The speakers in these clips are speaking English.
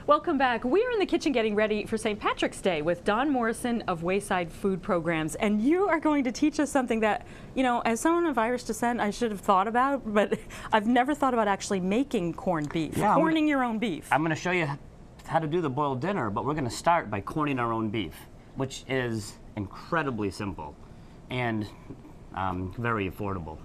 Welcome back. We are in the kitchen getting ready for St. Patrick's Day with Don Morrison of Wayside Food Programs. And you are going to teach us something that, you know, as someone of Irish descent, I should have thought about, but I've never thought about actually making corned beef, corning your own beef. I'm going to show you how to do the boiled dinner, but we're going to start by corning our own beef, which is incredibly simple and very affordable.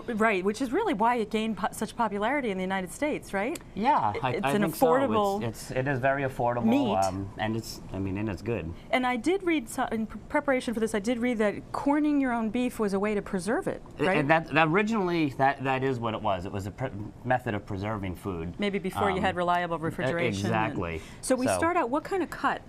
Right, which is really why it gained such popularity in the United States, right? Yeah, it's I an think affordable so. It is very affordable meat, and it's good. And I did read in preparation for this. I did read that corning your own beef was a way to preserve it, right? And that originally that is what it was. It was a method of preserving food. Maybe before you had reliable refrigeration. Exactly. So we start out. What kind of cut?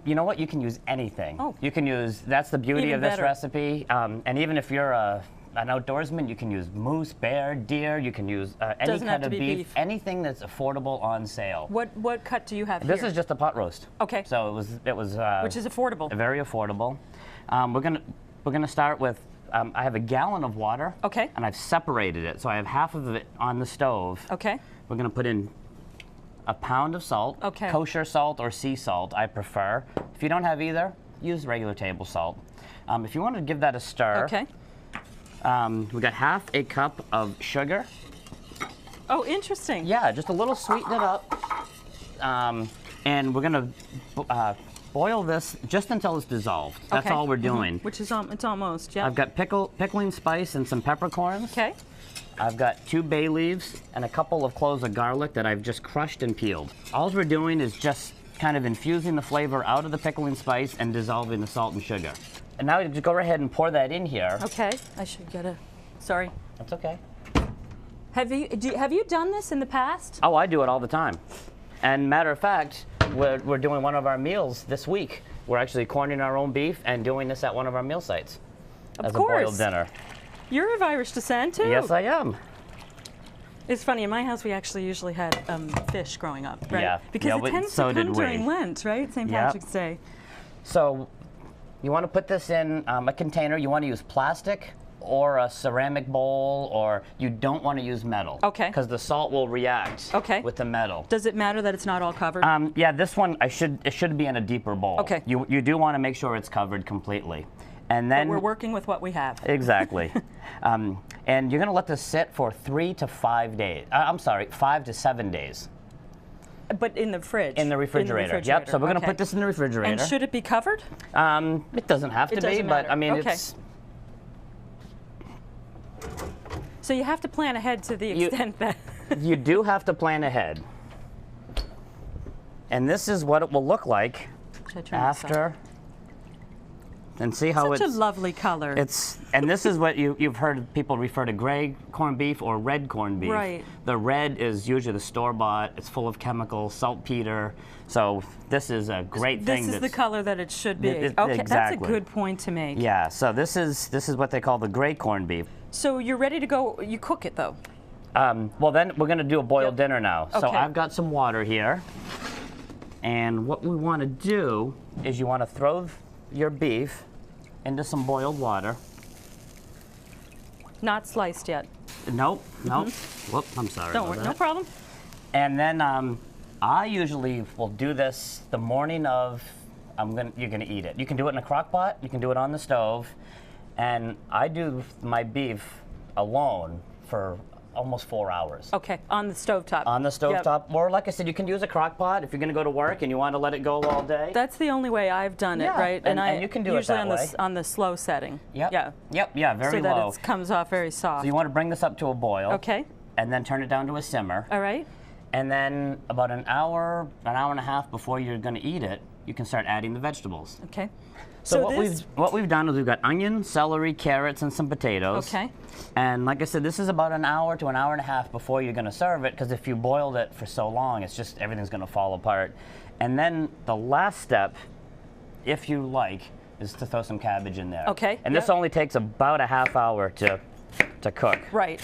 You know what? You can use anything. Oh. You can use. That's the beauty of this better. recipe. And even if you're an outdoorsman, you can use moose, bear, deer. You can use any kind of beef, anything that's affordable on sale. What cut do you have This here? is just a pot roast. Okay. So it was which is affordable. Very affordable. We're gonna start with. I have a gallon of water. Okay. And I've separated it, so I have half of it on the stove. Okay. We're gonna put in a pound of salt. Okay. Kosher salt or sea salt, I prefer. If you don't have either, use regular table salt. If you want to give that a stir. Okay. We got half a cup of sugar. Oh, interesting. Yeah, just a little sweeten it up. And we're gonna boil this just until it's dissolved. That's all we're doing. Which is it's almost, yeah. I've got pickling spice and some peppercorns. Okay. I've got 2 bay leaves and a couple of cloves of garlic that I've just crushed and peeled. All we're doing is just kind of infusing the flavor out of the pickling spice and dissolving the salt and sugar. And now you just go ahead and pour that in here. Okay, I should get a, sorry. That's okay. Have you done this in the past? Oh, I do it all the time. And matter of fact, we're doing one of our meals this week. We're actually corning our own beef and doing this at one of our meal sites. Of as course. a boiled dinner. You're of Irish descent, too. Yes, I am. It's funny, in my house we actually usually had fish growing up, right? Yeah. Because it tends to come during Lent, right? St. Patrick's Day. So you want to put this in a container. You want to use plastic or a ceramic bowl, or you don't want to use metal. Okay. Because the salt will react with the metal. Does it matter that it's not all covered? Yeah, this one, it should be in a deeper bowl. Okay. You do want to make sure it's covered completely. And then but we're working with what we have. Exactly. And you're going to let this sit for 3 to 5 days. I'm sorry, 5 to 7 days. But in the fridge? In the refrigerator. Yep, so we're going to put this in the refrigerator. And should it be covered? It doesn't have to be, but I mean, it's... So you have to plan ahead to the extent that... You do have to plan ahead. And this is what it will look like after... And see how it's such a lovely color. And this is what you've heard people refer to gray corned beef or red corned beef. Right. The red is usually the store-bought. It's full of chemicals, saltpeter. So this is a great thing. This is the color that it should be. Okay, exactly. That's a good point to make. Yeah. So this is what they call the gray corned beef. So you're ready to go. You cook it though. Well, then we're going to do a boiled dinner now. Okay. So I've got some water here, and what we want to do is you want to throw your beef into some boiled water. Not sliced yet. Nope. Whoop, I'm sorry. Don't worry, no problem. And then I usually will do this the morning of you're gonna eat it. You can do it in a crock pot, you can do it on the stove, and I do my beef alone for almost 4 hours. Okay, on the stovetop. On the stovetop, or like I said, you can use a crock pot if you're going to go to work and you want to let it go all day. That's the only way I've done it, right? And you can do it that way. Usually on the slow setting. Yep. Yeah. Yeah, very low. So that it comes off very soft. So you want to bring this up to a boil. Okay. And then turn it down to a simmer. All right. And then about an hour and a half before you're going to eat it, you can start adding the vegetables. Okay. So what we've done is we've got onion, celery, carrots, and some potatoes. Okay. And like I said, this is about an hour to an hour and a half before you're going to serve it, because if you boiled it for so long, it's just everything's going to fall apart. And then the last step, if you like, is to throw some cabbage in there. Okay. And this only takes about a half hour to cook. Right.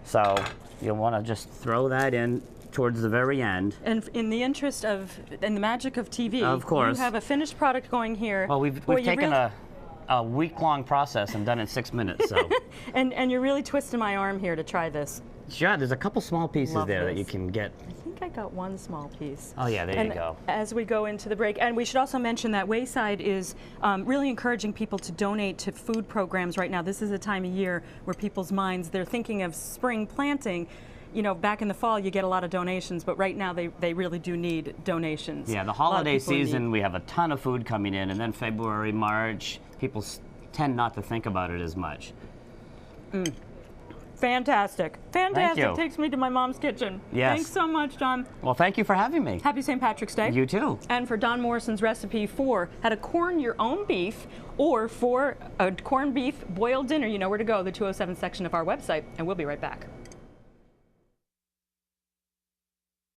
So you'll want to just throw that in towards the very end. And in the interest of, and the magic of TV, of course, you have a finished product going here. Well, we've taken a week-long process and done it in 6 minutes. So. and you're really twisting my arm here to try this. Sure, there's a couple small pieces Love there that this. you can get. I think I got one small piece. Oh yeah, there you go. As we go into the break, and we should also mention that Wayside is really encouraging people to donate to food programs right now. This is a time of year where people's minds, they're thinking of spring planting. You know, back in the fall you get a lot of donations, but right now they really do need donations. Yeah, the holiday season, we have a ton of food coming in, and then February, March, people tend not to think about it as much. Fantastic. Fantastic. Thank you. Takes me to my mom's kitchen. Yes. Thanks so much, Don. Well, thank you for having me. Happy St. Patrick's Day. You too. And for Don Morrison's recipe for how to corn your own beef, or for a corned beef boiled dinner, you know where to go, the 207 section of our website, and we'll be right back.